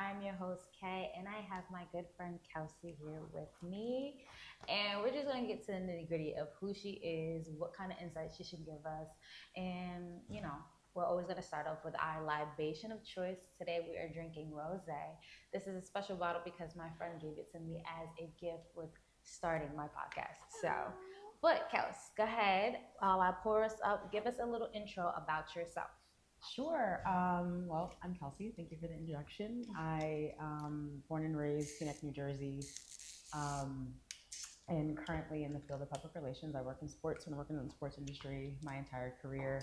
I'm your host, Kay, and I have my good friend Kelsey here with me. And we're just going to get to the nitty gritty of who she is, what kind of insights she should give us. And, we're always going to start off with our libation of choice. Today we are drinking rose. This is a special bottle because my friend gave it to me as a gift with starting my podcast. But Kels, go ahead while I pour us up. Give us a little intro about yourself. Sure. Well, I'm Kelsey. Thank you for the introduction. I born and raised Teaneck, New Jersey, um, and currently in the field of public relations. I work in sports and working in the sports industry my entire career.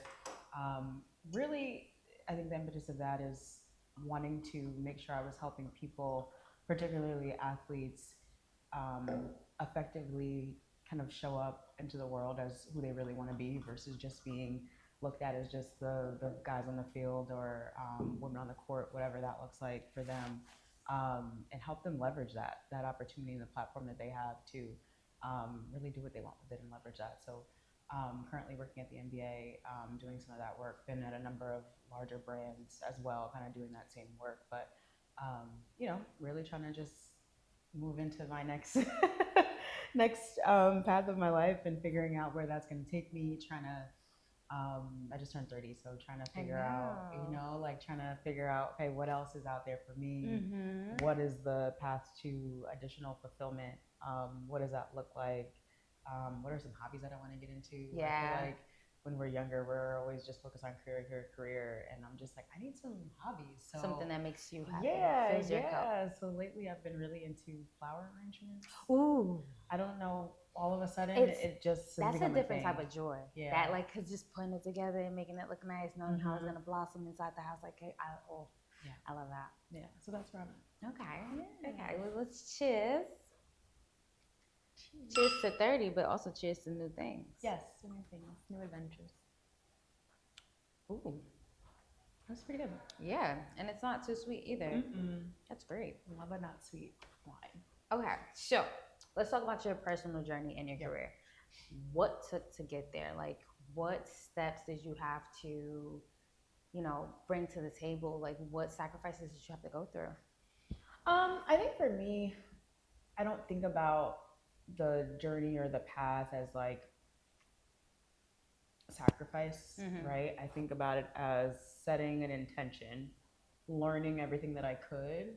Um, Really, I think the impetus of that is wanting to make sure I was helping people, particularly athletes, um, effectively kind of show up into the world as who they really want to be versus just being looked at as just the guys on the field or women on the court, whatever that looks like for them, and help them leverage that opportunity and the platform that they have to really do what they want with it and leverage that. So currently working at the NBA, doing some of that work, been at a number of larger brands as well, kind of doing that same work, but really trying to just move into my next next path of my life and figuring out where that's going to take me. I just turned 30, so trying to figure out, trying to figure out, okay, what else is out there for me? Mm-hmm. What is the path to additional fulfillment? What does that look like? What are some hobbies that I want to get into? Yeah. I feel like when we're younger, we're always just focused on career, and I'm just like, I need some hobbies. So something that makes you happy. Yeah. So lately, I've been really into flower arrangements. Ooh, I don't know. All of a sudden, it just that's a different type of joy. Yeah. That cause just putting it together and making it look nice, knowing how it's gonna blossom inside the house. I love that. Yeah. So that's where I'm at. Okay. Yeah. Okay. Well, let's cheers. Cheers to 30, but also cheers to new things. Yes, to new things, new adventures. Ooh, that's pretty good. Yeah, and it's not too sweet either. Mm-mm. That's great. Love a not sweet wine. Okay, so let's talk about your personal journey and your career. What took to get there? Like, what steps did you have to, bring to the table? Like, what sacrifices did you have to go through? I think for me, I don't think about the journey or the path as like sacrifice, right? I think about it as setting an intention, learning everything that I could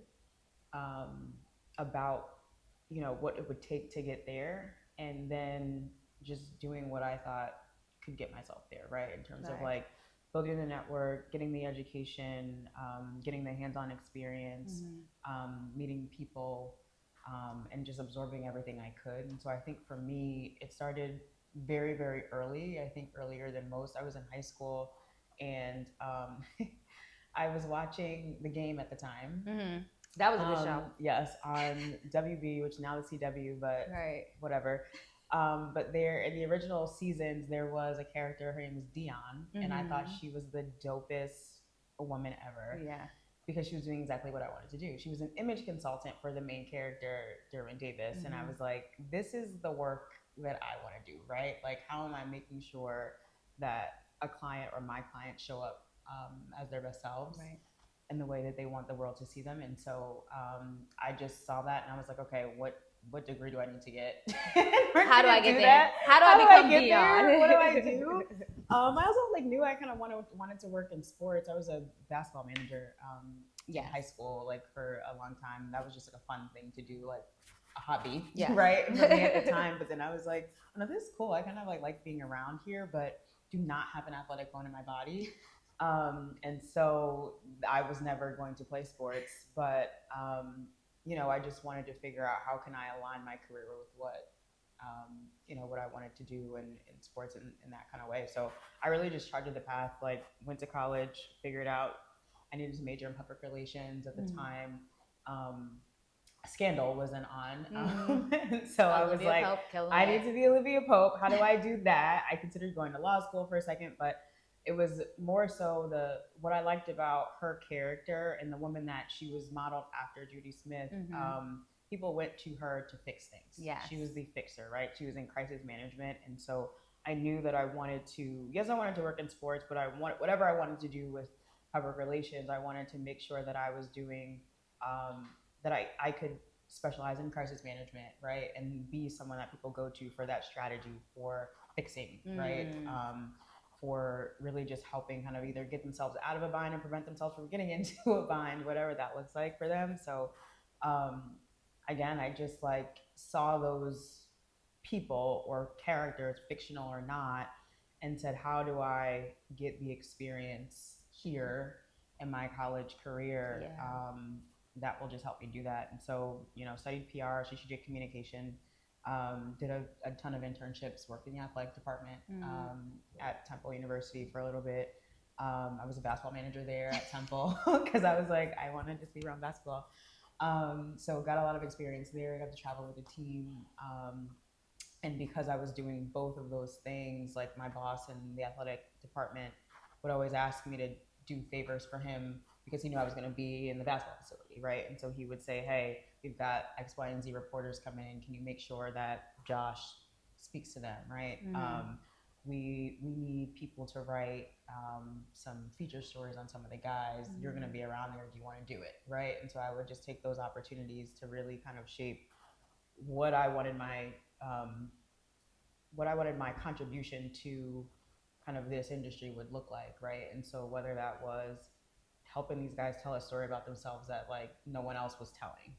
about what it would take to get there, and then just doing what I thought could get myself there, right? In terms of like building the network, getting the education, getting the hands-on experience, meeting people, and just absorbing everything I could. And so I think for me, it started very, very early. I think earlier than most. I was in high school, and I was watching The Game at the time. Mm-hmm. That was a good show. Yes, on WB, which now is CW, but whatever. But there, in the original seasons, there was a character, her name was Dion, and I thought she was the dopest woman ever. Yeah. Because she was doing exactly what I wanted to do. She was an image consultant for the main character, Derwin Davis, and I was like, this is the work that I want to do, right? Like, how am I making sure that a client or my clients show up as their best selves in the way that they want the world to see them? And so I just saw that, and I was like, okay, what degree do I need to get? How do I get there? How do I become Dion? What do I do? I also knew I kind of wanted to work in sports. I was a basketball manager in high school, for a long time. That was just a fun thing to do, a hobby, right? For me at the time. But then I was like, oh, no, this is cool. I kind of like being around here, but do not have an athletic bone in my body. And so I was never going to play sports, but I just wanted to figure out how can I align my career with what I wanted to do in sports in that kind of way. So I really just charted the path, went to college, figured out I needed to major in public relations at the time. Scandal wasn't on. And so I was like, I need to be Olivia Pope. How do I do that? I considered going to law school for a second, but it was more so what I liked about her character and the woman that she was modeled after, Judy Smith. People went to her to fix things. Yes. She was the fixer, right? She was in crisis management. And so I knew that I wanted to work in sports, but whatever I wanted to do with public relations, I wanted to make sure that I was doing that I could specialize in crisis management, right, and be someone that people go to for that strategy for fixing, right, for really just helping kind of either get themselves out of a bind and prevent themselves from getting into a bind, whatever that looks like for them. So again, I just like saw those people or characters, fictional or not, and said, how do I get the experience here in my college career that will just help me do that? And so, studied PR, strategic communication, did a ton of internships, worked in the athletic department at Temple University for a little bit. I was a basketball manager there at Temple because I was like, I wanted to be around basketball. So got a lot of experience there. I got to travel with the team. And because I was doing both of those things, like my boss in the athletic department would always ask me to do favors for him because he knew I was going to be in the basketball facility, right? And so he would say, hey, we've got X, Y, and Z reporters coming in. Can you make sure that Josh speaks to them, right? We need people to write some feature stories on some of the guys. You're going to be around there. Do you want to do it, right? And so I would just take those opportunities to really kind of shape what I wanted my contribution to kind of this industry would look like, right? And so whether that was helping these guys tell a story about themselves that like no one else was telling,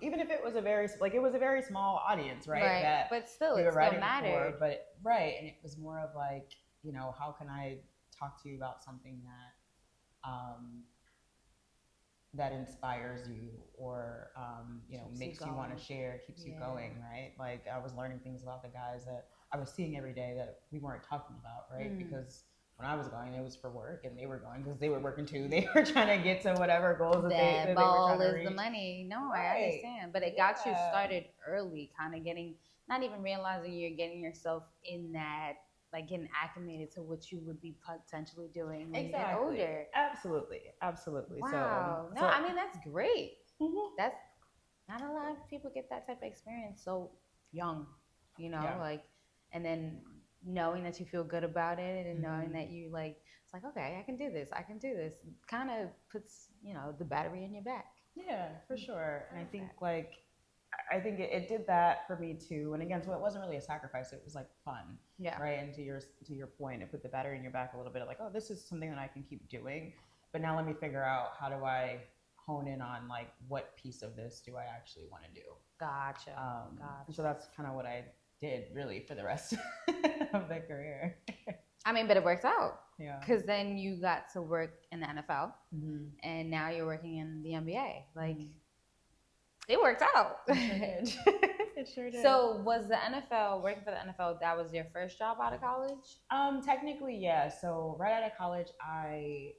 even if it was a very small audience, right? That but still, we it were still writing mattered. for, but right, and it was more of like, how can I talk to you about something that inspires you or makes you want to share, keeps you going, right? Like I was learning things about the guys that I was seeing every day that we weren't talking about, right? Because when I was going, it was for work, and they were going because they were working too. They were trying to get to whatever goals that they were trying to reach. The money. No, I understand, but it got you started early, kind of not even realizing you're getting yourself in that, like getting acclimated to what you would be potentially doing when you get older. Absolutely. Wow. So I mean, that's great. That's not a lot of people get that type of experience so young, like, and then knowing that you feel good about it and knowing that you like, it's like, okay, I can do this. Kind of puts, the battery in your back. Yeah, for sure. And I think it did that for me too. And again, so it wasn't really a sacrifice. It was like fun. Yeah. Right. And to your point, it put the battery in your back a little bit of like, oh, this is something that I can keep doing. But now let me figure out, how do I hone in on like what piece of this do I actually want to do? Gotcha. And so that's kind of what I did really for the rest of the career. I mean, but it worked out. Yeah. Because then you got to work in the NFL, and now you're working in the NBA. Like, it worked out. It sure did. It sure did. So was the NFL, working for the NFL, that was your first job out of college? Technically, yeah. So right out of college, I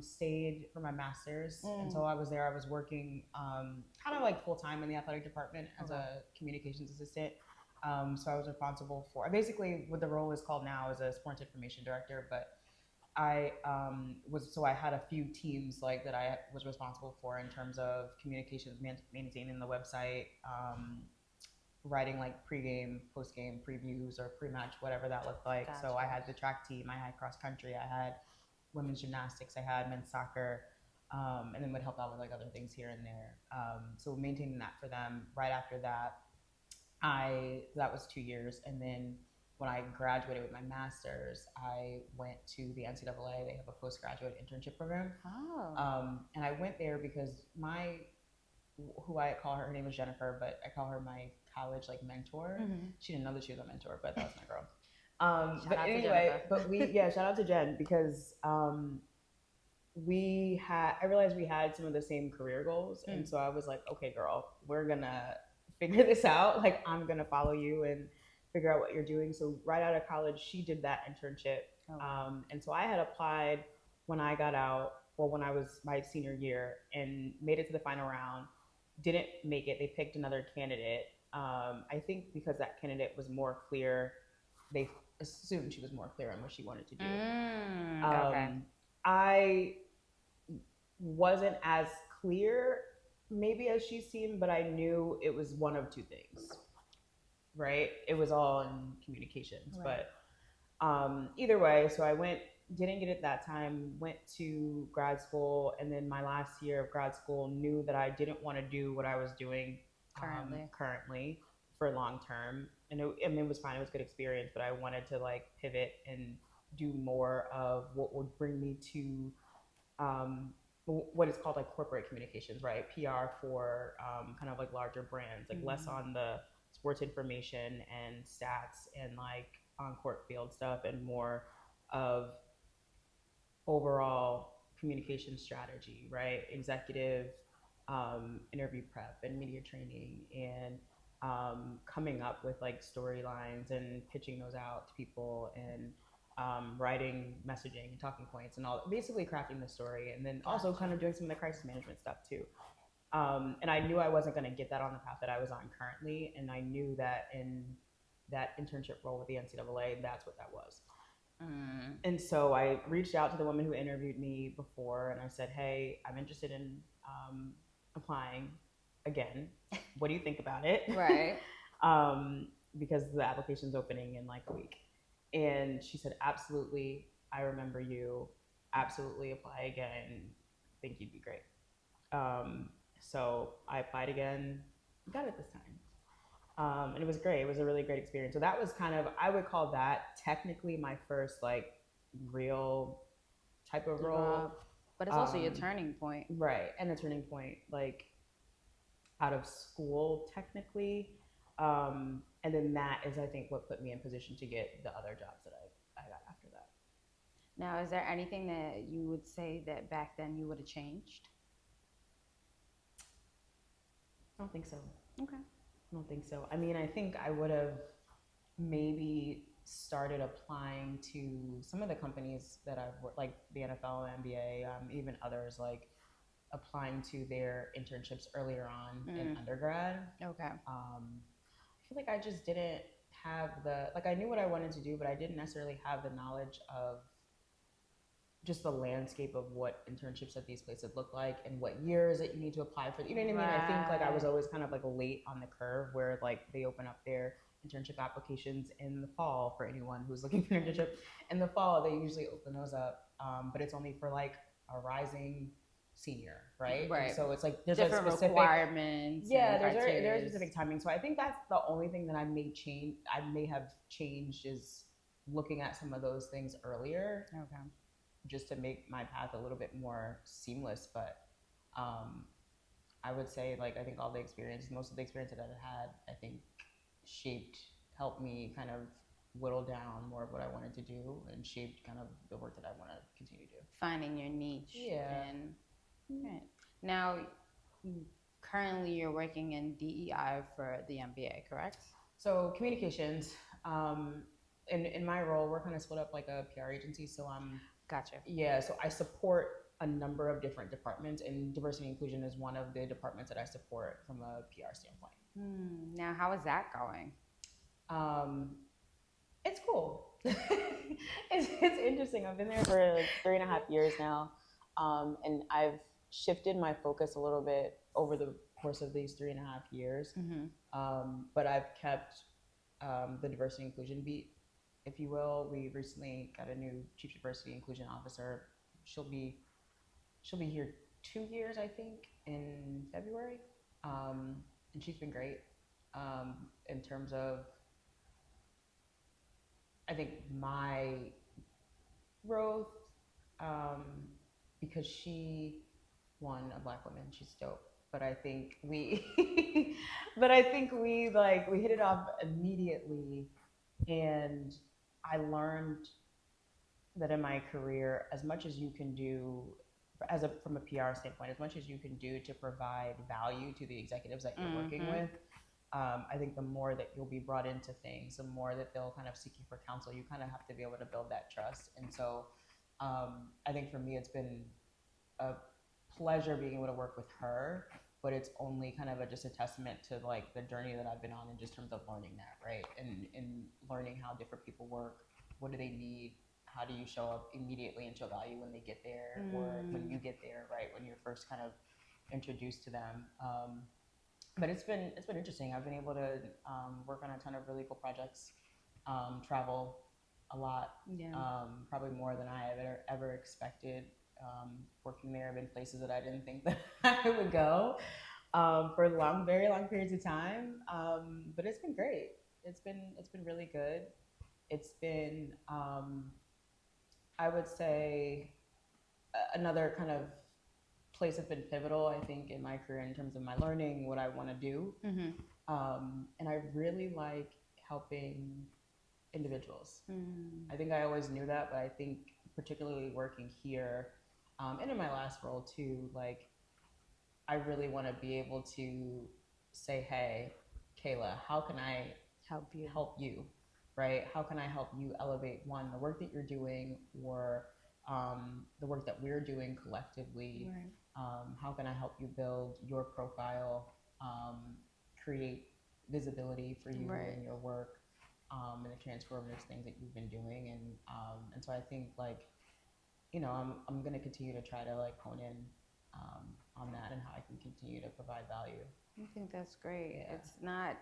stayed for my master's. And so I was there. I was working kind of like full-time in the athletic department as a communications assistant. So I was responsible for, basically what the role is called now is a sports information director, but I had a few teams like that I was responsible for in terms of communications, maintaining the website, writing like pregame, postgame previews or pre-match, whatever that looked like. Gotcha. So I had the track team, I had cross country, I had women's gymnastics, I had men's soccer, and then would help out with like other things here and there. So maintaining that for them. Right after that, that was 2 years, and then when I graduated with my master's, I went to the NCAA. They have a postgraduate internship program. And I went there because who I call her name is Jennifer, but I call her my college like mentor. She didn't know that she was a mentor, but that was my girl. But anyway, shout out to Jen, because I realized we had some of the same career goals. And so I was like, okay, girl, we're gonna figure this out. Like, I'm gonna follow you and figure out what you're doing. So right out of college, she did that internship. And so I had applied when I got out, or when I was my senior year, and made it to the final round. Didn't make it. They picked another candidate. I think because that candidate was more clear, they assumed she was more clear on what she wanted to do. Okay. I wasn't as clear maybe as she seemed, but I knew it was one of two things. Right? It was all in communications, but either way, so I went didn't get it that time, went to grad school, and then my last year of grad school knew that I didn't want to do what I was doing currently for long term. And I mean, it was fine, it was a good experience, but I wanted to like pivot and do more of what would bring me to um, what is called like corporate communications, right? PR for kind of like larger brands, like less on the sports information and stats and like on court field stuff, and more of overall communication strategy, right? Executive interview prep and media training, and coming up with like storylines and pitching those out to people, and writing messaging and talking points and all, basically crafting the story, and then also kind of doing some of the crisis management stuff too. And I knew I wasn't going to get that on the path that I was on currently, and I knew that in that internship role with the NCAA, that's what that was. And so I reached out to the woman who interviewed me before, and I said, "Hey, I'm interested in applying again. What do you think about it?" Right. Because the application's opening in like a week. And she said, "Absolutely. I remember you. Absolutely apply again. Think you'd be great." So I applied again, got it this time. And it was great. It was a really great experience. So that was kind of, I would call that technically my first like real type of role. But it's also your turning point. Right. And a turning point, like out of school technically. And then that is, I think, what put me in position to get the other jobs that I got after that. Now, is there anything that you would say that back then you would have changed? I don't think so. Okay. I don't think so. I mean, I think I would have maybe started applying to some of the companies that I've worked, like the NFL, NBA, even others, like applying to their internships earlier on in undergrad. Okay. I feel like I just didn't have like I knew what I wanted to do, but I didn't necessarily have the knowledge of just the landscape of what internships at these places look like and what years that you need to apply for. You know what I mean? I think like I was always kind of like late on the curve, where like they open up their internship applications in the fall for anyone who's looking for an internship. In the fall, they usually open those up, but it's only for like a rising senior, right? Right. And so it's like there's different requirements. Yeah, there's specific timing. So I think that's the only thing that I may have changed, is looking at some of those things earlier. Okay. Just to make my path a little bit more seamless. But I would say, like, I think most of the experience that I've had, I think helped me kind of whittle down more of what I wanted to do, and shaped kind of the work that I want to continue to do. Finding your niche. Yeah. Right. Now, currently you're working in DEI for the NBA, correct? So communications, in my role, we're kind of split up like a PR agency. So Gotcha. Yeah, so I support a number of different departments, and diversity and inclusion is one of the departments that I support from a PR standpoint. Now, how is that going? It's cool. it's interesting. I've been there for like 3.5 years now, and I've shifted my focus a little bit over the course of these 3.5 years. But I've kept the diversity and inclusion beat, if you will. We recently got a new chief diversity and inclusion officer. She'll be here 2 years, I think, in February, and she's been great in terms of, I think, my growth, because she, a Black woman, she's dope. But I think we hit it off immediately, and I learned that in my career, as much as you can do from a PR standpoint, as much as you can do to provide value to the executives that you're working with, I think the more that you'll be brought into things, the more that they'll kind of seek you for counsel. You kind of have to be able to build that trust. And so I think for me, it's been a pleasure being able to work with her, but it's only kind of just a testament to like the journey that I've been on in just terms of learning that, right? And learning how different people work. What do they need? How do you show up immediately and show value when they get there, or when you get there, right? When you're first kind of introduced to them. But it's been interesting. I've been able to work on a ton of really cool projects, travel a lot, Yeah. probably more than I have ever expected. Working there, have been places that I didn't think that I would go for very long periods of time. But it's been great. It's been really good. It's been, I would say, another kind of place that's been pivotal, I think, in my career in terms of my learning, what I want to do. Mm-hmm. And I really like helping individuals. Mm. I think I always knew that, but I think particularly working here, and in my last role too, like I really want to be able to say, hey, Kayla, how can I help you, right? How can I help you elevate one, the work that you're doing, or the work that we're doing collectively? Right. How can I help you build your profile, create visibility for you Right. and your work, and the transformative things that you've been doing, and so I think like, I'm gonna continue to try to like hone in on that and how I can continue to provide value. I think that's great. Yeah. It's not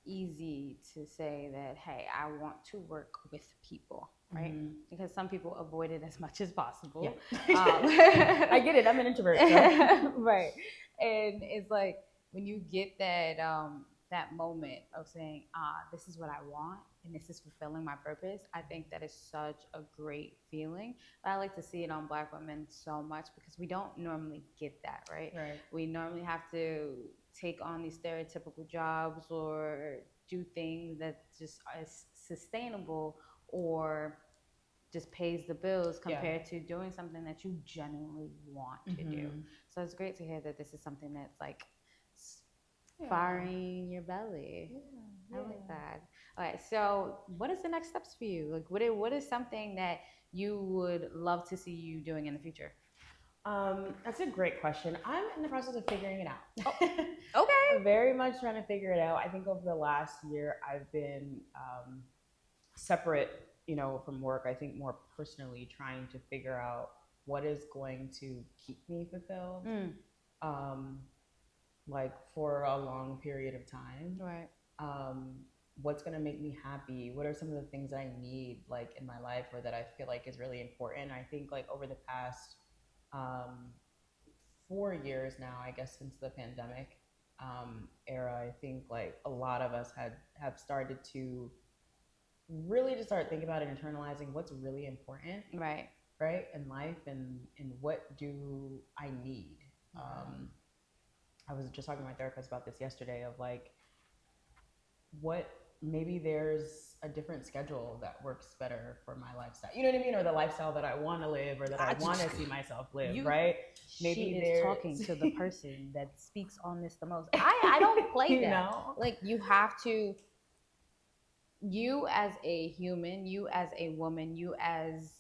easy to say that, hey, I want to work with people, right? Mhm. Because some people avoid it as much as possible. Yeah. I get it. I'm an introvert. So. Right. And it's like when you get that moment of saying, this is what I want and this is fulfilling my purpose, I think that is such a great feeling. But I like to see it on Black women so much because we don't normally get that, right? Right. We normally have to take on these stereotypical jobs or do things that just are sustainable or just pays the bills compared to doing something that you genuinely want to do. So it's great to hear that this is something that's like firing your belly. I like that. All right, so what is the next steps for you? Like, what is something that you would love to see you doing in the future? That's a great question. I'm in the process of figuring it out. Oh, okay. Very much trying to figure it out. I think over the last year, I've been separate, from work. I think more personally trying to figure out what is going to keep me fulfilled, like for a long period of time. Right. What's going to make me happy? What are some of the things that I need, like in my life, or that I feel like is really important? I think like over the past 4 years now, I guess, since the pandemic era, I think like a lot of us have started to really just start thinking about and internalizing what's really important, right, in life, and what do I need. I was just talking to my therapist about this yesterday of like, what maybe there's a different schedule that works better for my lifestyle. You know what I mean? Or the lifestyle that I want to live or that I want to see myself live, right? Maybe she is talking to the person that speaks on this the most. I don't play that. Like, you have to, you as a human, you as a woman, you as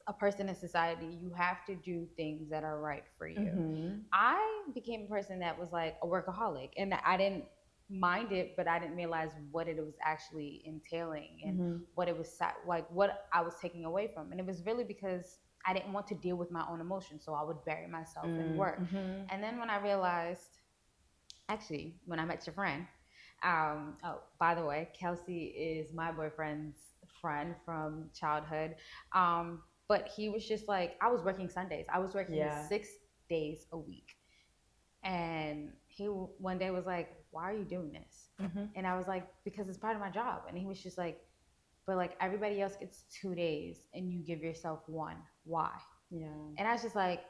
a person in society, you have to do things that are right for you. I became a person that was like a workaholic, and I didn't mind it, but I didn't realize what it was actually entailing and what it was like, what I was taking away from. And it was really because I didn't want to deal with my own emotions, so I would bury myself in work. And then when I realized, actually, when I met your friend, oh, by the way, Kelsey is my boyfriend's friend from childhood. But he was just like, I was working Sundays. I was working 6 days a week. And he one day was like, why are you doing this? And I was like, because it's part of my job. And he was just like, but like everybody else gets 2 days and you give yourself 1. Why? Yeah. And I was just like,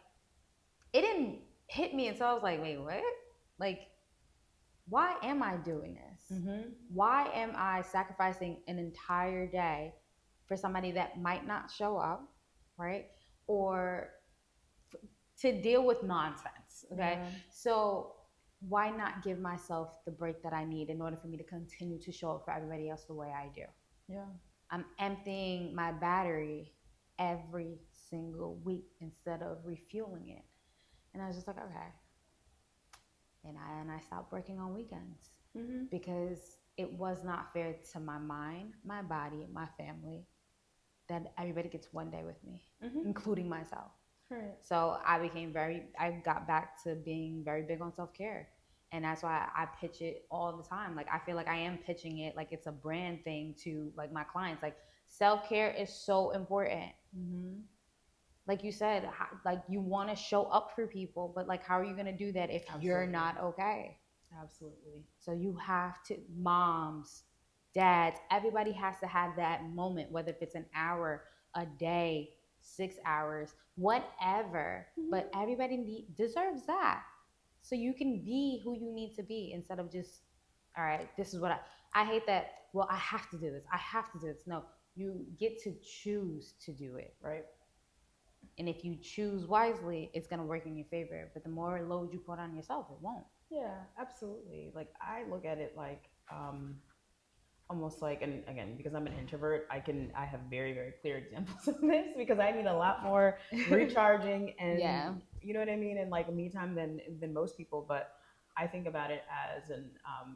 it didn't hit me until I was like, wait, what? Like, why am I doing this? Why am I sacrificing an entire day for somebody that might not show up, right? Or to deal with nonsense, okay? So why not give myself the break that I need in order for me to continue to show up for everybody else the way I do? Yeah. I'm emptying my battery every single week instead of refueling it. And I was just like, okay. And I stopped working on weekends because it was not fair to my mind, my body, my family, that everybody gets 1 day with me, including myself. Right. So I got back to being very big on self-care. And that's why I pitch it all the time. Like I feel like I am pitching it like it's a brand thing to like my clients. Like self-care is so important. Mm-hmm. Like you said, like you want to show up for people, but like how are you going to do that if you're Absolutely. not okay? Absolutely. So you have to, moms, dads, everybody has to have that moment, whether if it's an hour, a day, 6 hours, whatever. But everybody deserves that. So you can be who you need to be instead of just, all right, this is what I hate that, well, I have to do this. I have to do this. No, you get to choose to do it. Right. And if you choose wisely, it's going to work in your favor. But the more load you put on yourself, it won't. Yeah, absolutely. Like I look at it like almost like, and again, because I'm an introvert, I have very, very clear examples of this because I need a lot more recharging and Yeah. you know what I mean, and like me time than most people. But I think about it as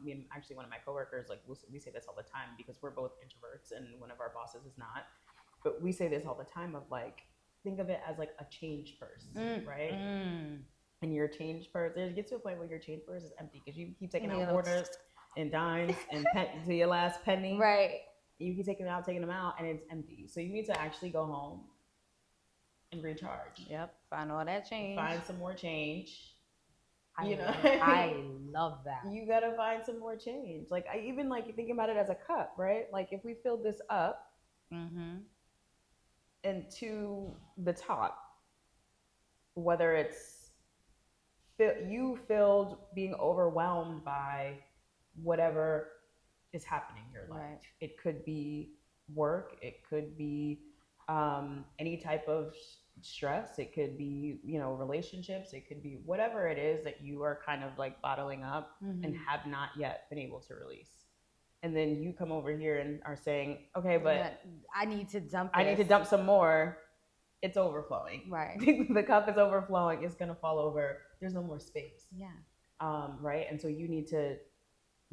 me and actually one of my coworkers, like we say this all the time because we're both introverts and one of our bosses is not. But we say this all the time of like, think of it as like a change purse, right? And your change purse, it gets to a point where your change purse is empty because you keep taking out quarters and dimes and to your last penny. Right. You keep taking them out, and it's empty. So you need to actually go home and recharge. Yep. Find all that change. Find some more change. I love that. You gotta find some more change. Like I even like thinking about it as a cup, right? Like if we filled this up and to the top, whether it's you filled being overwhelmed by whatever is happening in your life. Right. It could be work. It could be any type of stress. It could be, relationships. It could be whatever it is that you are kind of like bottling up and have not yet been able to release. And then you come over here and are saying, okay, but I need to dump this. I need to dump some more. It's overflowing. Right. The cup is overflowing. It's going to fall over. There's no more space. Yeah. Right. And so you need to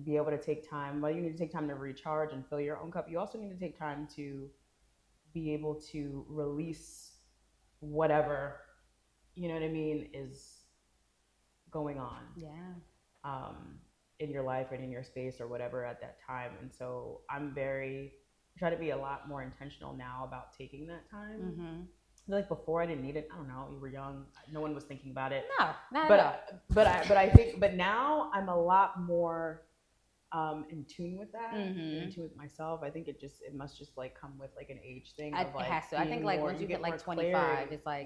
be able to take time. Well, you need to take time to recharge and fill your own cup. You also need to take time to be able to release whatever, you know what I mean, is going on. Yeah. In your life and in your space or whatever at that time. And so I try to be a lot more intentional now about taking that time. Like before I didn't need it. I don't know. You were young. No one was thinking about it. No, not at all. But now I'm a lot more in tune with that, in tune with myself. I think it must just like come with like an age thing. It has to. I think like once you get like 25, clarity. It's like,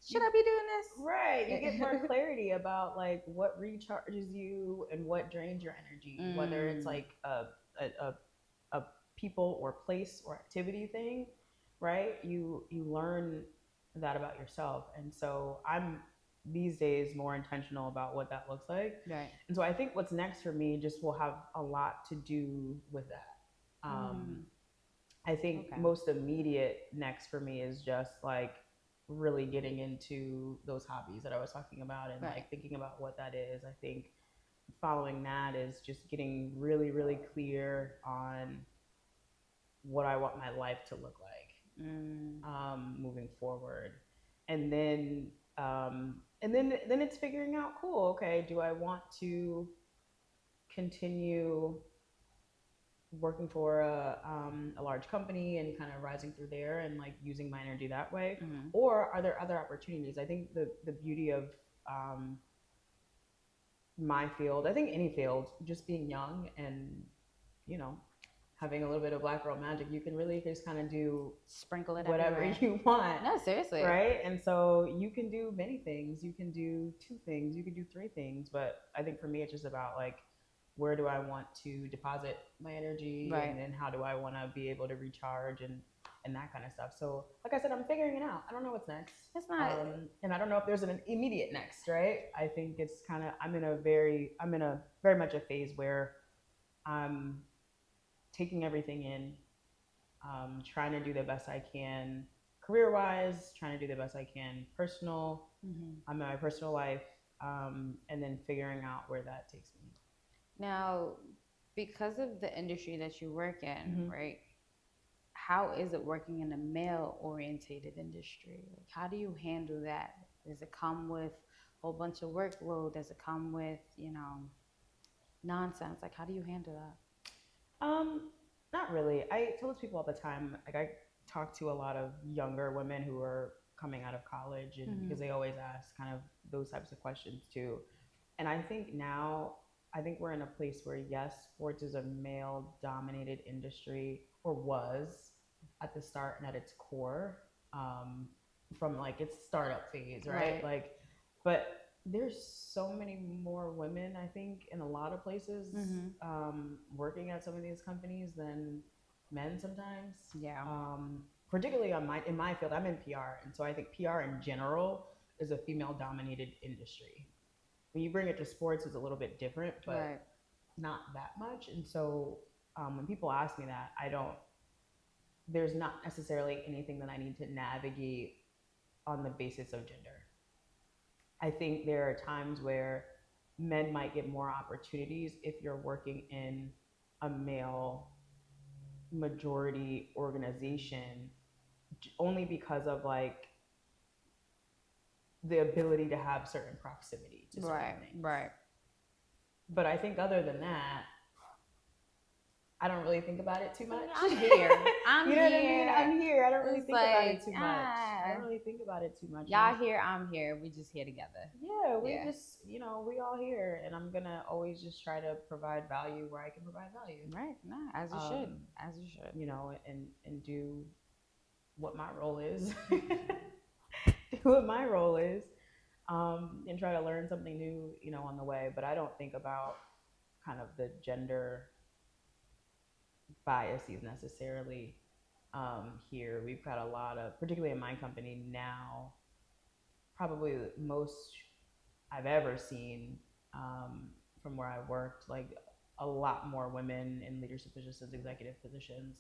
should I be doing this? Right. You get more clarity about like what recharges you and what drains your energy, whether it's like a people or place or activity thing, right? You learn that about yourself. And so I'm these days more intentional about what that looks like. Right. And so I think what's next for me just will have a lot to do with that. I think most immediate next for me is just like really getting into those hobbies that I was talking about and like thinking about what that is. I think following that is just getting really, really clear on what I want my life to look like moving forward. And then it's figuring out, cool, okay, do I want to continue working for a large company and kind of rising through there and like using my energy that way? Or are there other opportunities? I think the beauty of my field, I think any field, just being young and, having a little bit of black girl magic, you can really just kind of do sprinkle it whatever you want. No, seriously. Right? And so you can do many things. You can do 2 things. You can do 3 things. But I think for me, it's just about like, where do I want to deposit my energy? Right. And then how do I want to be able to recharge and that kind of stuch. So like I said, I'm figuring it out. I don't know what's next. It's not. And I don't know if there's an immediate next, right? I think it's kind of, I'm in a very much a phase where I'm taking everything in, trying to do the best I can career-wise, trying to do the best I can personal, in my personal life, and then figuring out where that takes me. Now, because of the industry that you work in, right, how is it working in a male-orientated industry? Like, how do you handle that? Does it come with whole bunch of workload? Does it come with, nonsense? Like, how do you handle that? Not really. I tell those people all the time. Like I talk to a lot of younger women who are coming out of college, and because they always ask kind of those types of questions too. And I think now, I think we're in a place where yes, sports is a male-dominated industry, or was at the start and at its core, from like its startup phase, right? Like, but there's so many more women, I think, in a lot of places, working at some of these companies than men sometimes. Yeah. Particularly in my field, I'm in PR, and so I think PR in general is a female-dominated industry. When you bring it to sports, it's a little bit different, but not that much. And so when people ask me that, there's not necessarily anything that I need to navigate on the basis of gender. I think there are times where men might get more opportunities if you're working in a male majority organization, only because of like the ability to have certain proximity to certain things. Right. But I think other than that, I don't really think about it too much. I'm here. You know what I mean? I'm here. I don't really think about it too much. I don't really think about it too much. Y'all here, I'm here. We just here together. Yeah, we just, we all here. And I'm going to always just try to provide value where I can provide value. Right. Nah, as you should. As you should. And do what my role is. Do what my role is. And try to learn something new, on the way. But I don't think about kind of the gender biases necessarily here. We've got a lot of, particularly in my company now, probably the most I've ever seen from where I worked, like a lot more women in leadership positions, executive positions.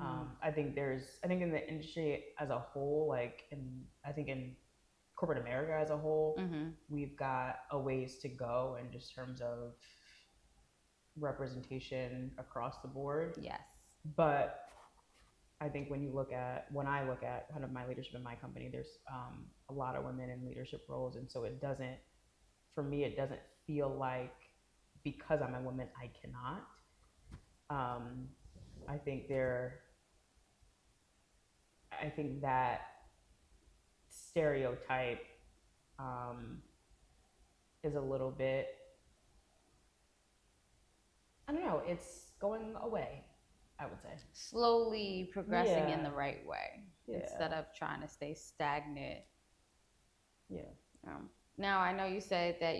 I think in the industry as a whole, I think in corporate America as a whole, we've got a ways to go in just terms of representation across the board. Yes. But I think when I look at kind of my leadership in my company, there's a lot of women in leadership roles. And so it doesn't feel like because I'm a woman, I cannot. I think that stereotype is a little bit, I don't know, it's going away, I would say. Slowly progressing in the right way instead of trying to stay stagnant. Yeah. Now, I know you said that,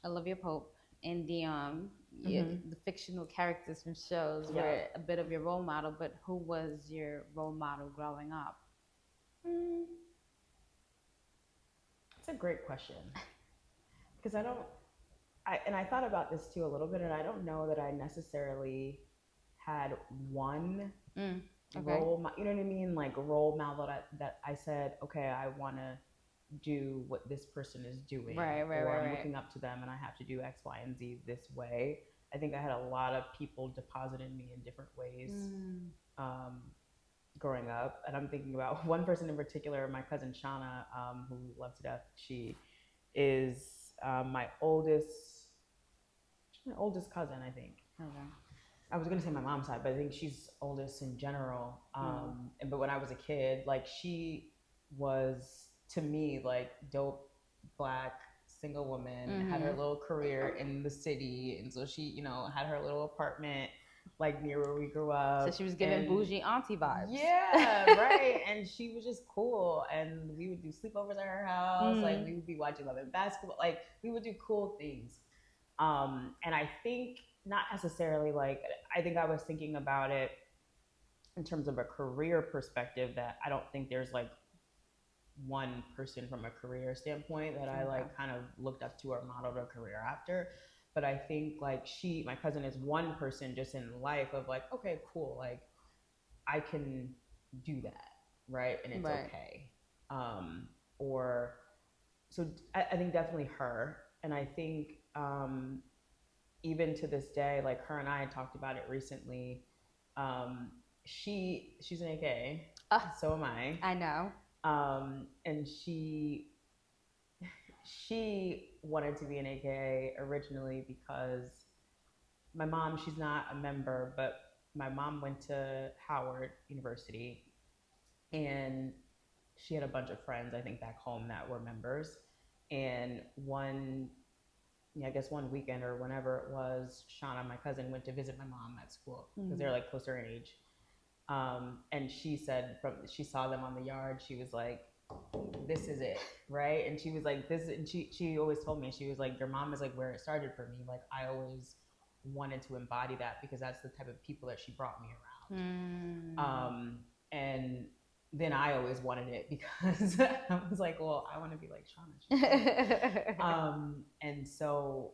Olivia Pope and the fictional characters from shows were a bit of your role model, but who was your role model growing up? That's a great question. Because I thought about this too a little bit, and I don't know that I necessarily had one role, you know what I mean? Like role model that I said, okay, I want to do what this person is doing. Or I'm looking up to them and I have to do X, Y, and Z this way. I think I had a lot of people deposit in me in different ways growing up. And I'm thinking about one person in particular, my cousin Shauna, who loves to death. She is my oldest cousin, I think. Okay. I was gonna say my mom's side, but I think she's oldest in general. But when I was a kid, like she was to me like dope Black single woman, had her little career in the city, and so she, had her little apartment like near where we grew up. So she was giving bougie auntie vibes. Yeah, right. And she was just cool, and we would do sleepovers at her house. Like we would be watching Love and Basketball. Like we would do cool things. And I think not necessarily I think I was thinking about it in terms of a career perspective, that I don't think there's like one person from a career standpoint that I kind of looked up to or modeled a career after. But I think my cousin is one person just in life of like, okay, cool. Like I can do that. Right. And it's okay. So I think definitely her. And I think, even to this day, like her and I talked about it recently. She's an AK, so am I. I know. And she wanted to be an AKA originally because my mom, she's not a member, but my mom went to Howard University, and she had a bunch of friends, I think, back home that were members. And I guess one weekend or whenever it was, Shauna, my cousin, went to visit my mom at school because they're like closer in age. And she said she saw them on the yard, she was like, this is it, right? And she was like, this, and she always told me, she was like, your mom is like where it started for me. Like, I always wanted to embody that because that's the type of people that she brought me around. And then I always wanted it because I was like, well, I want to be like Shauna. And so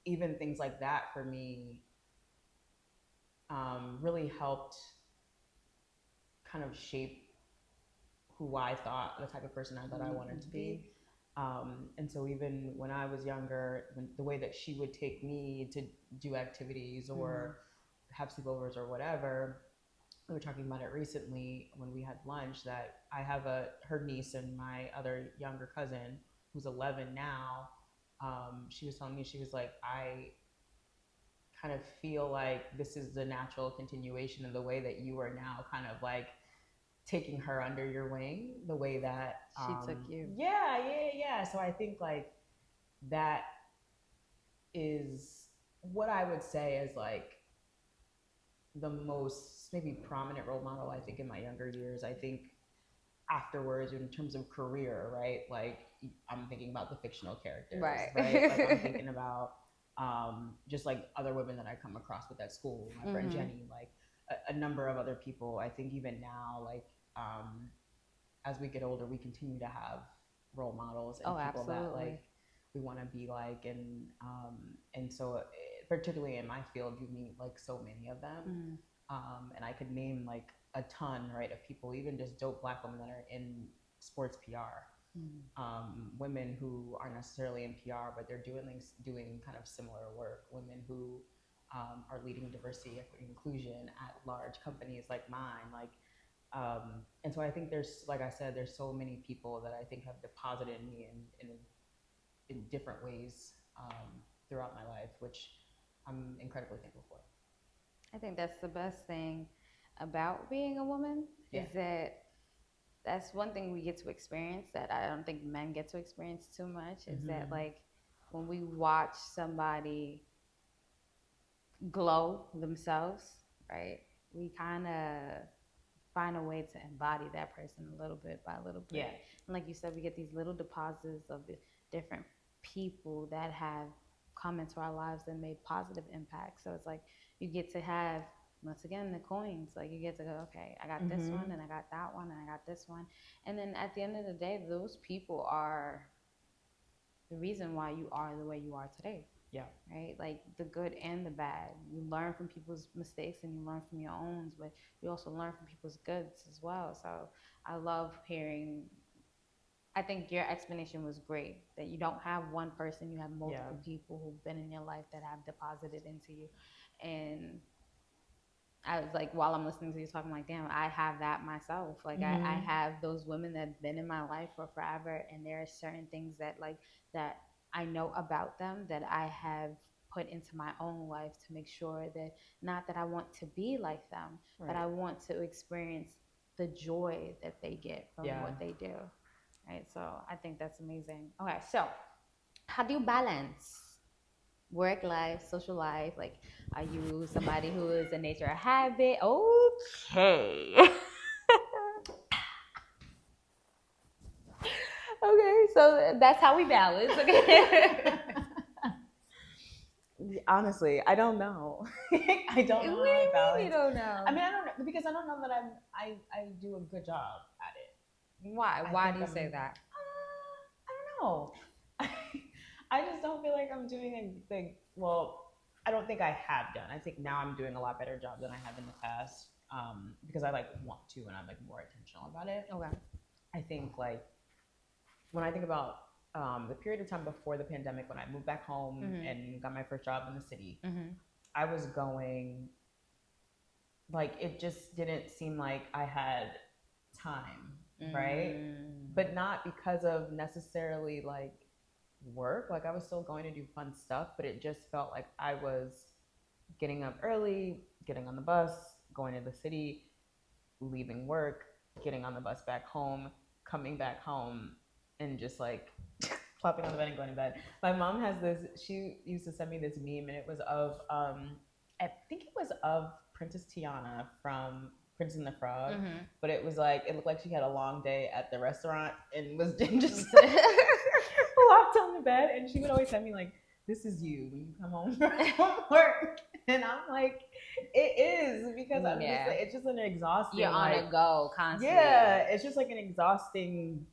even things like that for me really helped kind of shape who I thought, the type of person I thought I wanted to be. And so even when I was younger, the way that she would take me to do activities or have sleepovers or whatever, we were talking about it recently when we had lunch, that I have her niece and my other younger cousin who's 11 now. She was telling me, she was like, I kind of feel like this is the natural continuation of the way that you are now kind of like taking her under your wing, the way that she took you. Yeah. So I think like that is what I would say is like the most maybe prominent role model, I think, in my younger years. I think afterwards, in terms of career, right? Like, I'm thinking about the fictional characters, right? Like, I'm thinking about just like other women that I come across with at school, my friend Jenny, like a number of other people. I think even now, like as we get older, we continue to have role models and people that like we want to be like, and so particularly in my field, you meet like so many of them, and I could name like a ton, right, of people, even just dope Black women that are in sports PR, women who aren't necessarily in PR, but they're doing kind of similar work, women who are leading diversity, equity, inclusion at large companies like mine, like. And so I think there's, like I said, there's so many people that I think have deposited in me in different ways throughout my life, which I'm incredibly thankful for. I think that's the best thing about being a woman, is that that's one thing we get to experience that I don't think men get to experience too much, is that like when we watch somebody glow themselves, right, we kind of find a way to embody that person a little bit by a little bit. Yeah. And like you said, we get these little deposits of the different people that have come into our lives and made positive impacts. So it's like you get to have, once again, the coins. Like you get to go, okay, I got this one and I got that one and I got this one. And then at the end of the day, those people are the reason why you are the way you are today. Yeah. Right? Like the good and the bad. You learn from people's mistakes and you learn from your own, but you also learn from people's goods as well. So I love hearing, I think your explanation was great, that you don't have one person, you have multiple people who've been in your life that have deposited into you. And I was like, while I'm listening to you talking, like, damn, I have that myself. Like, I have those women that have been in my life for forever, and there are certain things that, like, that I know about them that I have put into my own life to make sure that, not that I want to be like them, but I want to experience the joy that they get from what they do. Right? So I think that's amazing. Okay, so how do you balance work life, social life? Like, are you somebody who is a nature of habit? Okay. Okay, so that's how we balance. Okay. Honestly, I don't know. I don't know how I balance. You don't know? I mean, I don't know, because I don't know that I do a good job at it. Why? Why do you say that? I don't know. I just don't feel like I'm doing a big. Well, I don't think I have done. I think now I'm doing a lot better job than I have in the past, because I like want to, and I'm like more intentional about it. Okay. I think like when I think about the period of time before the pandemic, when I moved back home and got my first job in the city, I was going, like, it just didn't seem like I had time, right? But not because of necessarily like work. Like I was still going to do fun stuff, but it just felt like I was getting up early, getting on the bus, going to the city, leaving work, getting on the bus back home, coming back home, and just like plopping on the bed and going to bed. My mom has this, she used to send me this meme, and it was of, I think it was of Princess Tiana from Princess and the Frog, but it was like, it looked like she had a long day at the restaurant and was just flopped on the bed, and she would always send me like, this is you when you come home from work. And I'm like, it is, because I'm just like, it's just an exhausting. You're on a go constantly. Yeah, it's just like an exhausting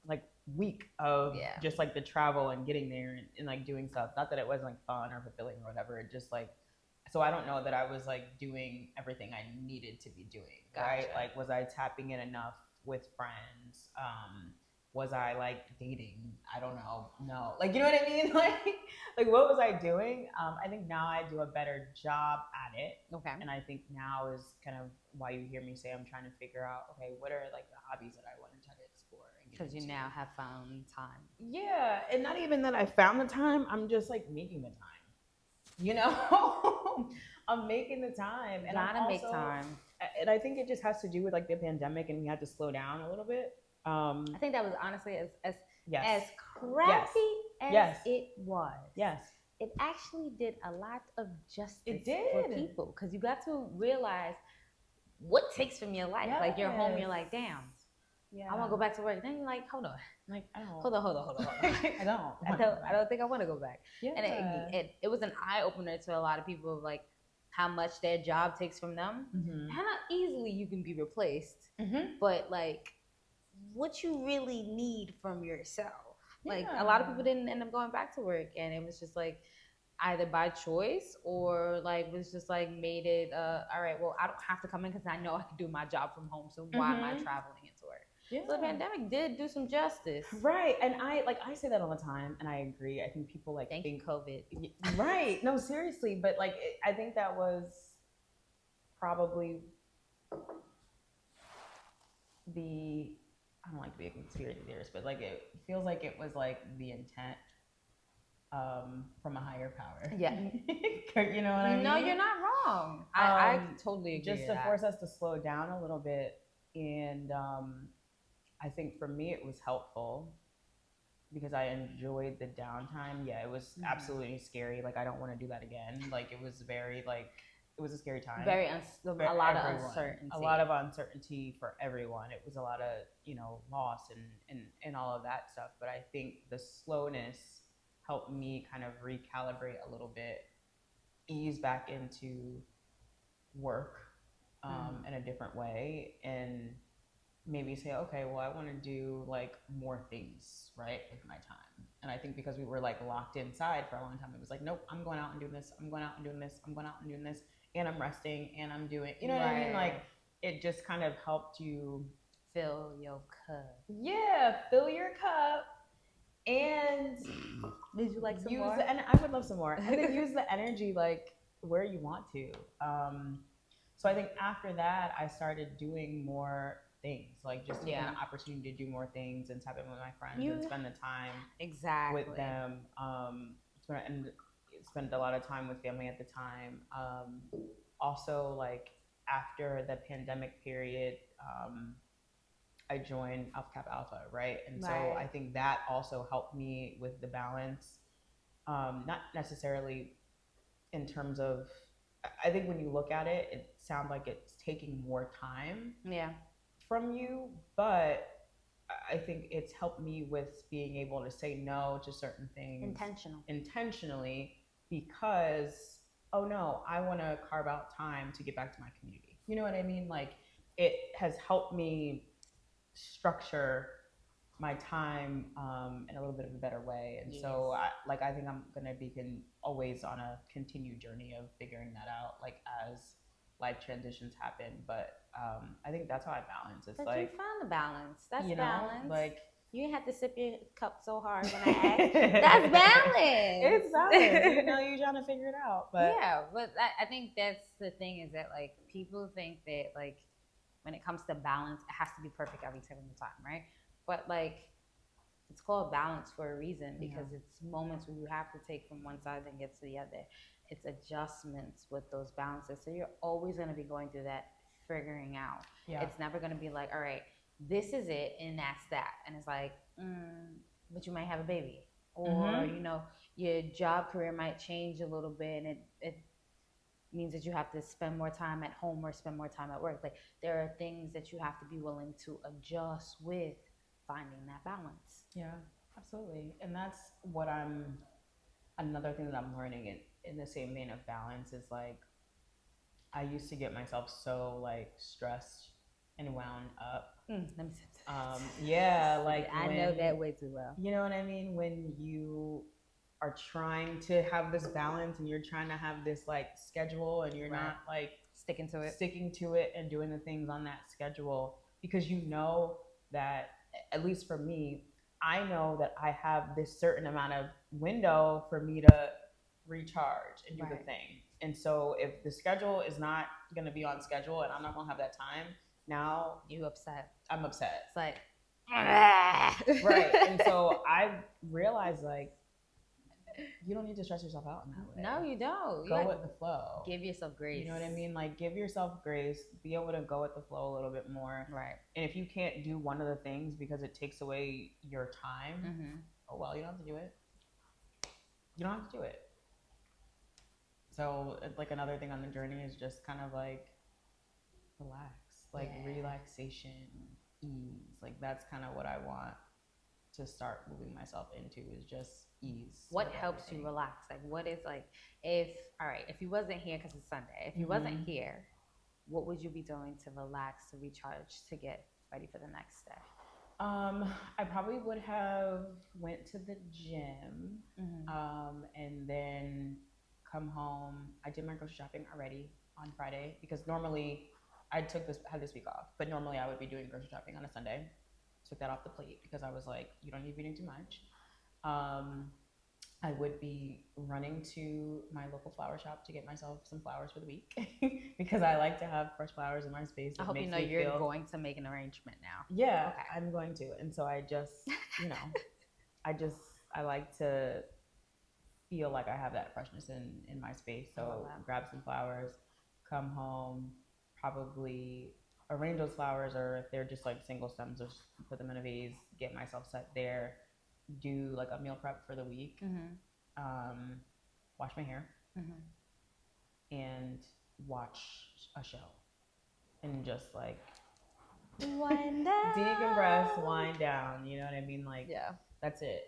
like week of just like the travel and getting there and like doing stuff. Not that it wasn't like fun or fulfilling or whatever. It just like, so I don't know that I was like doing everything I needed to be doing. Gotcha. Right? Like, was I tapping in enough with friends? Was I like dating? I don't know. No, like, you know what I mean? Like what was I doing? I think now I do a better job at it. Okay. And I think now is kind of why you hear me say I'm trying to figure out, okay, what are like the hobbies that I want to try to explore? Because you now have found time. Yeah, and not even that I found the time. I'm just like making the time. You know, I'm making the time, and gotta make time. And I think it just has to do with like the pandemic, and we had to slow down a little bit. I think that was honestly as yes. crappy yes. as it was. Yes. It actually did a lot of justice it did. for people, because you got to realize what takes from your life. Yes. Like you're home, you're like, damn, I want to go back to work. Then you're like, hold on. Like, I don't. Hold on. I don't think I want to go back. Yeah. And it was an eye opener to a lot of people of like how much their job takes from them, and how easily you can be replaced. But like, what you really need from yourself. Like a lot of people didn't end up going back to work, and it was just like either by choice or like was just like made it all right, well, I don't have to come in because I know I can do my job from home, so why am I traveling into work? So the pandemic did do some justice, right? And I say that all the time, and I agree. I think people like think COVID, right? No, seriously, but like I think that was probably I don't like to be a conspiracy theorist, but like it feels like it was like the intent from a higher power. Yeah. You know what I mean? No, you're not wrong. I totally agree. Just to force us to slow down a little bit. And I think for me it was helpful because I enjoyed the downtime. Yeah, it was absolutely scary. Like, I don't want to do that again. Like, it was very like, it was a scary time. A lot of uncertainty. A lot of uncertainty for everyone. It was a lot of, loss and all of that stuff. But I think the slowness helped me kind of recalibrate a little bit, ease back into work in a different way, and maybe say, okay, well, I want to do like more things, right, with my time. And I think because we were like locked inside for a long time, it was like, nope, I'm going out and doing this. I'm going out and doing this. I'm going out and doing this. And I'm resting and I'm doing, you know what I mean? Like, it just kind of helped you fill your cup. Yeah, fill your cup. And did you like some more? And I would love some more. And then use the energy like where you want to. So I think after that, I started doing more things, like just taking the opportunity to do more things and tap in with my friends and spend the time with them. And spent a lot of time with family at the time. Also, like after the pandemic period, I joined Alpha Kappa Alpha, right? And so I think that also helped me with the balance. Not necessarily in terms of, I think when you look at it, it sounds like it's taking more time from you, but I think it's helped me with being able to say no to certain things intentionally, because, oh no, I want to carve out time to get back to my community. You know what I mean? Like, it has helped me structure my time in a little bit of a better way. And so I think I'm going to be always on a continued journey of figuring that out, like as life transitions happen. But I think that's how I balance. It's like, you found the balance. That's balance. Like, you didn't have to sip your cup so hard when I asked. That's balance. It's balance. You're trying to figure it out. But yeah, but I think that's the thing, is that like people think that like when it comes to balance, it has to be perfect every single time, right? But like it's called balance for a reason, because it's moments where you have to take from one side and get to the other. It's adjustments with those balances. So you're always going to be going through that figuring out. Yeah. It's never going to be like, all right, this is it and that's that. And it's like, but you might have a baby, or you know, your job career might change a little bit, and it means that you have to spend more time at home or spend more time at work. Like, there are things that you have to be willing to adjust with finding that balance. Yeah, absolutely. And that's what another thing that I'm learning in the same vein of balance is like, I used to get myself so like stressed and wound up. Let me sit yeah, like I know that way too well. You know what I mean? When you are trying to have this balance and you're trying to have this like schedule, and you're not like sticking to it and doing the things on that schedule, because you know that, at least for me, I know that I have this certain amount of window for me to recharge and do the thing. And so if the schedule is not going to be on schedule and I'm not going to have that time, now you upset. I'm upset. It's like, right. And so I realized, like, you don't need to stress yourself out in that way. No, you don't. Go with the flow. Give yourself grace. You know what I mean? Like, give yourself grace. Be able to go with the flow a little bit more. Right. And if you can't do one of the things because it takes away your time, oh well, you don't have to do it. You don't have to do it. So, like, another thing on the journey is just kind of like relax, like relaxation, ease. Like, that's kind of what I want to start moving myself into, is just ease. What helps you relax? Like, what is, like, if you wasn't here, because it's Sunday, if you wasn't here, what would you be doing to relax, to recharge, to get ready for the next day? I probably would have went to the gym, and then come home. I did my grocery shopping already on Friday, because normally I had this week off, but normally I would be doing grocery shopping on a Sunday. Took that off the plate because I was like, you don't need to be doing too much. I would be running to my local flower shop to get myself some flowers for the week because I like to have fresh flowers in my space. I hope you know you're going to make an arrangement now. Yeah, okay. I'm going to. And so I just, you know, I like to feel like I have that freshness in my space. So grab some flowers, come home, probably arrange those flowers, or if they're just like single stems, just put them in a vase, get myself set there, do like a meal prep for the week, wash my hair, and watch a show, and just like wind down, decompress, wind down. You know what I mean? Like, that's it.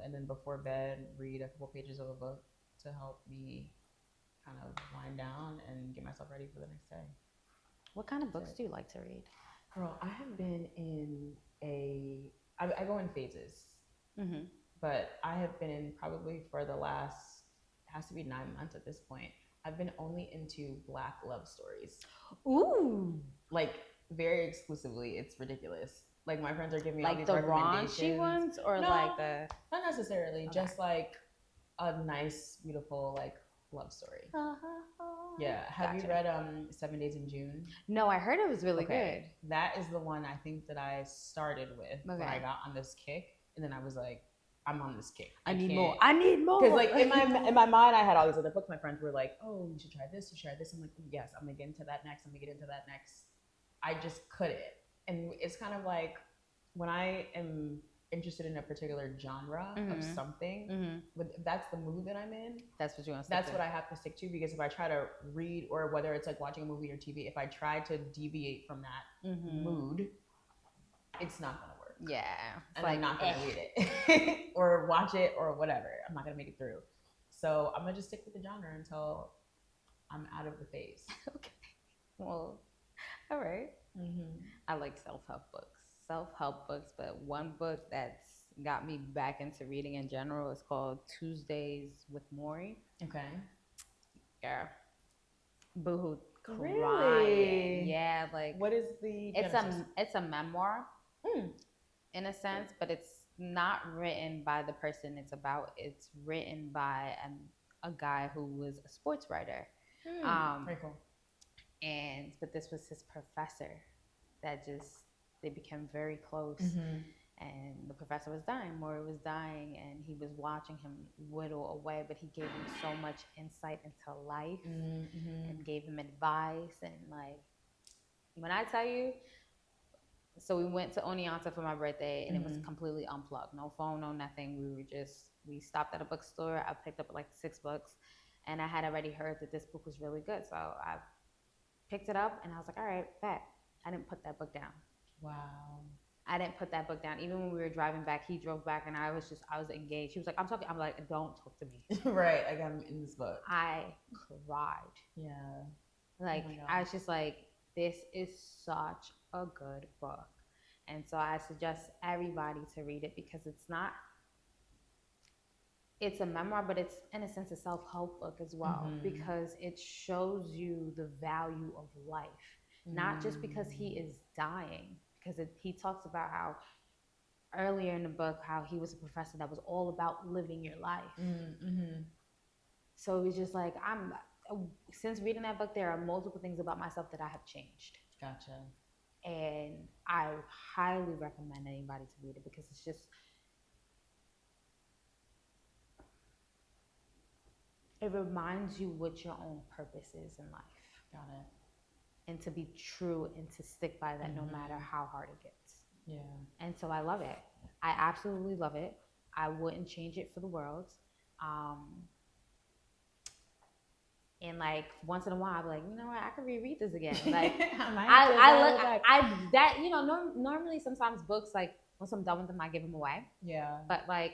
And then before bed, read a couple pages of a book to help me kind of wind down and get myself ready for the next day. What kind of books do you like to read? Girl, I have been in I go in phases, but I have been in, probably for the last, it has to be 9 months at this point, I've been only into Black love stories. Ooh. Like, very exclusively. It's ridiculous. Like, my friends are giving me like all these the recommendations. raunchy ones, or no, like the... Not necessarily. Okay. Just like a nice, beautiful, like, love story. Yeah. Have you read 7 Days in June? No, I heard it was really good. That is the one I think that I started with when I got on this kick, and then I was like, I'm on this kick. I need more. Because like in my mind, I had all these other books. My friends were like, "Oh, you should try this. You should try this." I'm like, "Yes, I'm gonna get into that next. I'm gonna get into that next." I just couldn't, and it's kind of like when I am interested in a particular genre of something, if that's the mood that I'm in, that's what you want to that's what I have to stick to, because if I try to read, or whether it's like watching a movie or TV, if I try to deviate from that mood, it's not going to work. Yeah. And like, I'm not going to read it or watch it or whatever. I'm not going to make it through. So I'm going to just stick with the genre until I'm out of the phase. Okay. Well, all right. I like self-help books, but one book that's got me back into reading in general is called Tuesdays with Morrie. Okay. Yeah. Boohoo. Really? Crying. Yeah, like, what is the genesis? It's a memoir in a sense, but it's not written by the person it's about. It's written by a guy who was a sports writer. Very cool. But this was his professor that they became very close. and the professor was dying, Maury was dying, and he was watching him whittle away, but he gave him so much insight into life and gave him advice. And like, when I tell you, so we went to Oneonta for my birthday, and it was completely unplugged. No phone, no nothing. We stopped at a bookstore. I picked up like 6 books, and I had already heard that this book was really good. So I picked it up, and I was like, all right, bet. I didn't put that book down. Wow. I didn't put that book down. Even when we were driving back, he drove back, and I was engaged. He was like, I'm talking. I'm like, don't talk to me. Right. Like, I'm in this book. I cried. Yeah. Like, I was just like, this is such a good book. And so I suggest everybody to read it, because it's a memoir, but it's in a sense a self-help book as well, because it shows you the value of life, not just because he is dying, because he talks about how earlier in the book, how he was a professor that was all about living your life. So it was just like, since reading that book, there are multiple things about myself that I have changed. Gotcha. And I highly recommend anybody to read it, because it's just, it reminds you what your own purpose is in life. Got it. And to be true and to stick by that no matter how hard it gets. Yeah. And so I love it. I absolutely love it. I wouldn't change it for the world. And like once in a while, I'll be like, you know what, I could reread this again. Like normally sometimes books, like once I'm done with them, I give them away. Yeah. But like,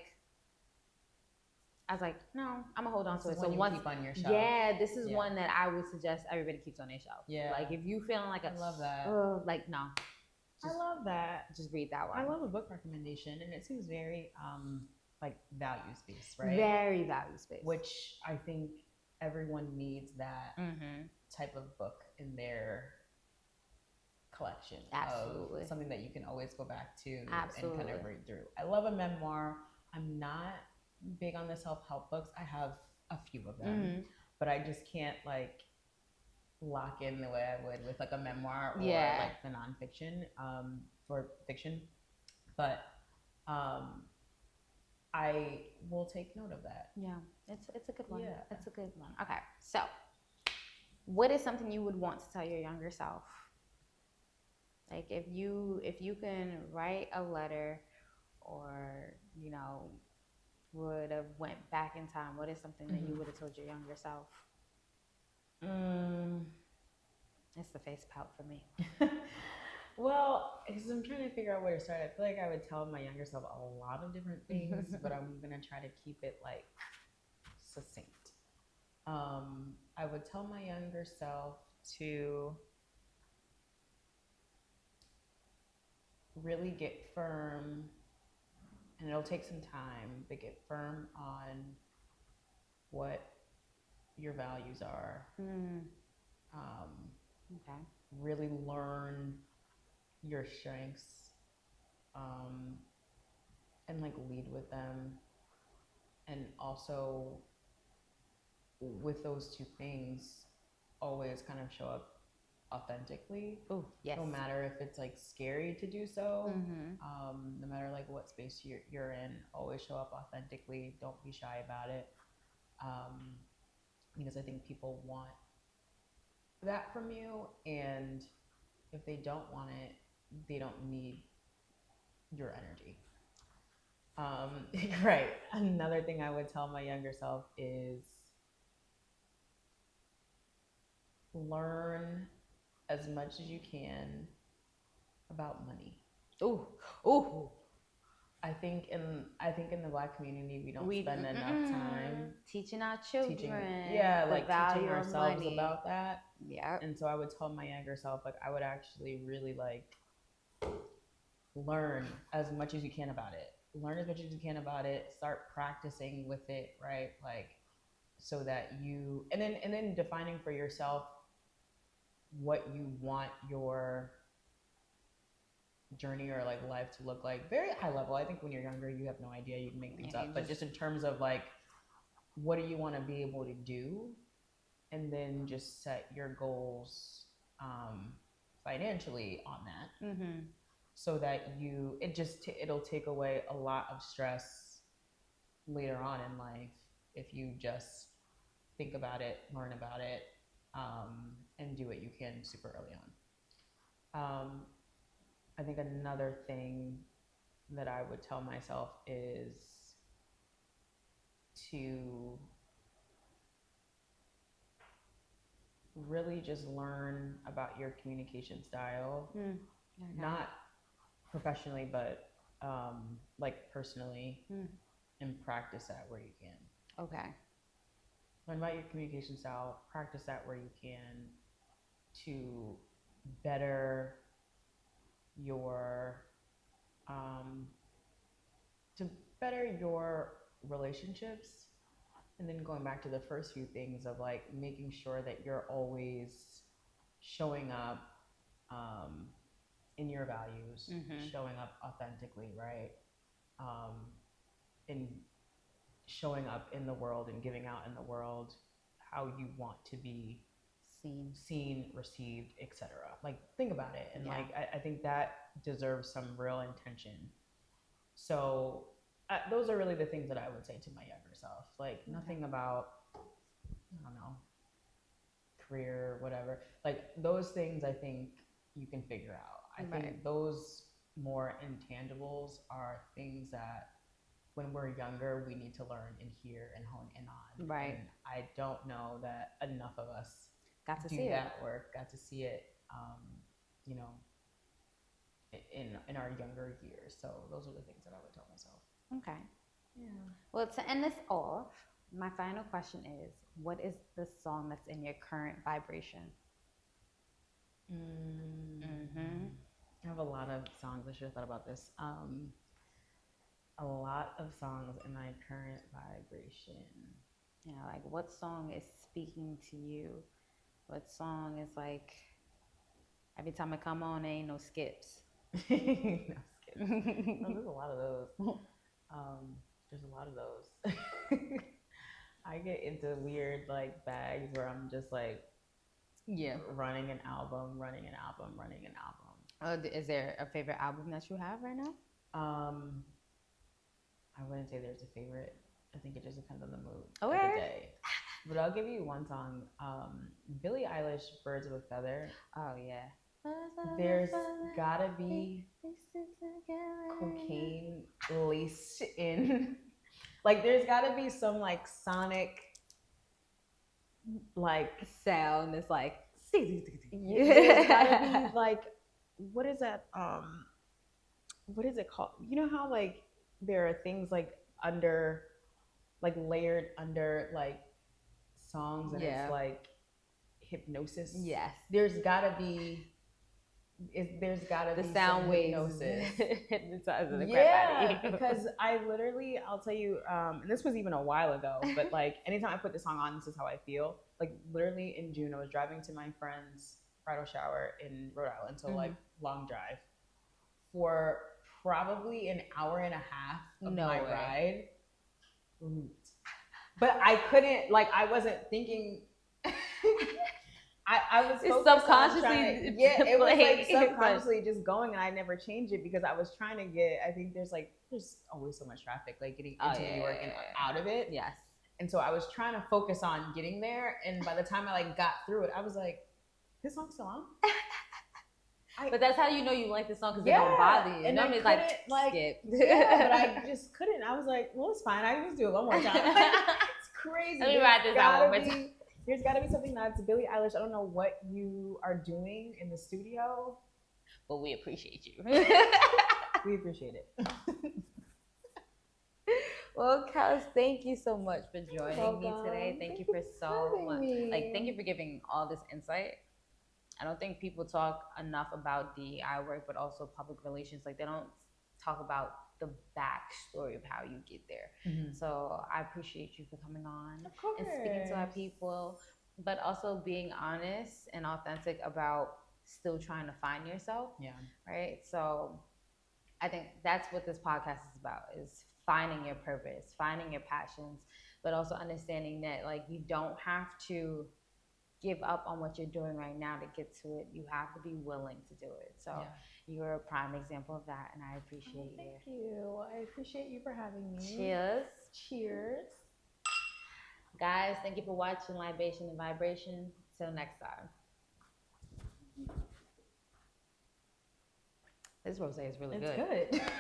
I was like, no, I'm gonna hold on to it. So once, keep on your shelf. Yeah, this is one that I would suggest everybody keeps on their shelf. Yeah. Like if you feeling like I love that. Like no. I love that. Just read that one. I love a book recommendation, and it seems very like values based, right? Very values based. Which I think everyone needs that type of book in their collection. Absolutely. Of something that you can always go back to Absolutely. and kind of read through. I love a memoir. I'm not big on the self-help books. I have a few of them, but I just can't like lock in the way I would with like a memoir or like the nonfiction for fiction. But I will take note of that. Yeah, it's a good one. Yeah. It's a good one. Okay, so what is something you would want to tell your younger self? Like if you can write a letter, or you know, would have went back in time, what is something that you would have told your younger self? It's the face pout for me. Well, because I'm trying to figure out where to start. I feel like I would tell my younger self a lot of different things, but I'm gonna try to keep it like succinct. I would tell my younger self to really get firm, and it'll take some time, but get firm on what your values are. Okay. Really learn your strengths, and like lead with them, and also with those two things, always kind of show up authentically. Oh, yes. No matter if it's like scary to do so, no matter like what space you're in, always show up authentically. Don't be shy about it, because I think people want that from you, and if they don't want it, they don't need your energy. Right. Another thing I would tell my younger self is learn as much as you can about money. Ooh. I think in the Black community, we don't spend enough time teaching our children. teaching value ourselves of money. about that. Yeah. And so I would tell my younger self, like, I would actually really like learn as much as you can about it. Learn as much as you can about it. Start practicing with it, right? Like, so that you, and then defining for yourself what you want your journey or like life to look like. Very high level. I think when you're younger, you have no idea. You can make things up. But just in terms of like, what do you want to be able to do? And then just set your goals financially on that. so that it'll take away a lot of stress later on in life if you just think about it, learn about it, and do what you can super early on. I think another thing that I would tell myself is to really just learn about your communication style, not professionally, but like personally, and practice that where you can. Okay. Learn about your communication style, practice that where you can to better your relationships. And then going back to the first few things of like making sure that you're always showing up in your values, showing up authentically, right? And showing up in the world and giving out in the world how you want to be seen, received, etc. Like think about it, and like I think that deserves some real intention. So those are really the things that I would say to my younger self. Like nothing about, I don't know, career, whatever. Like those things I think you can figure out. I think those more intangibles are things that when we're younger we need to learn and hear and hone in on. Right. And I don't know that enough of us got to do see that work, got to see it, you know, in our younger years. So those are the things that I would tell myself. Okay. Yeah. Well, to end this off, my final question is, what is the song that's in your current vibration? I have a lot of songs. I should have thought about this. A lot of songs in my current vibration. You know, like what song is speaking to you? What song is like, every time I come on, there ain't no skips? No skips. No, there's a lot of those. There's a lot of those. I get into weird like bags where I'm just like, running an album. Is there a favorite album that you have right now? I wouldn't say there's a favorite. I think it just depends on the mood of the day. But I'll give you one song. Billie Eilish, "Birds of a Feather." Oh yeah. There's gotta be cocaine laced in. Like there's gotta be some like sonic like sound. It's like there's gotta be like, what is that? What is it called? You know how like there are things like under, like layered under like songs, and it's like hypnosis. Yes. There's gotta be the sound waves hypnotizing the crap out of you. Because I'll tell you, and this was even a while ago, but like anytime I put this song on, this is how I feel. Like literally in June, I was driving to my friend's bridal shower in Rhode Island, so like long drive for probably an hour and a half of my ride. But I couldn't, like, I wasn't thinking. I was subconsciously, it was like subconsciously just going, and I never changed it because I was trying to get. I think there's always so much traffic, like getting into New York and out of it. Yes. And so I was trying to focus on getting there, and by the time I like got through it, I was like, "This song's still on." But that's how you know you like the song, because they don't bother you. And it's like skip. Yeah, but I just couldn't. I was like, "Well, it's fine. I can just do it one more time." It's crazy. Let me ride this out one more time. There's got to be something that's Billie Eilish. I don't know what you are doing in the studio, but we appreciate you. We appreciate it. Well, Kels, thank you so much for joining me today. Thank you for so much. Thank you for giving all this insight. I don't think people talk enough about DEI work, but also public relations. Like they don't talk about the backstory of how you get there. Mm-hmm. So I appreciate you for coming on and speaking to our people, but also being honest and authentic about still trying to find yourself. Yeah. Right. So I think that's what this podcast is about, is finding your purpose, finding your passions, but also understanding that like you don't have to give up on what you're doing right now to get to it. You have to be willing to do it. So you're a prime example of that, and I appreciate you. Thank you. I appreciate you for having me. Cheers. Cheers. Guys, thank you for watching Libation and Vibration. Till next time. This rosé is really good. It's good.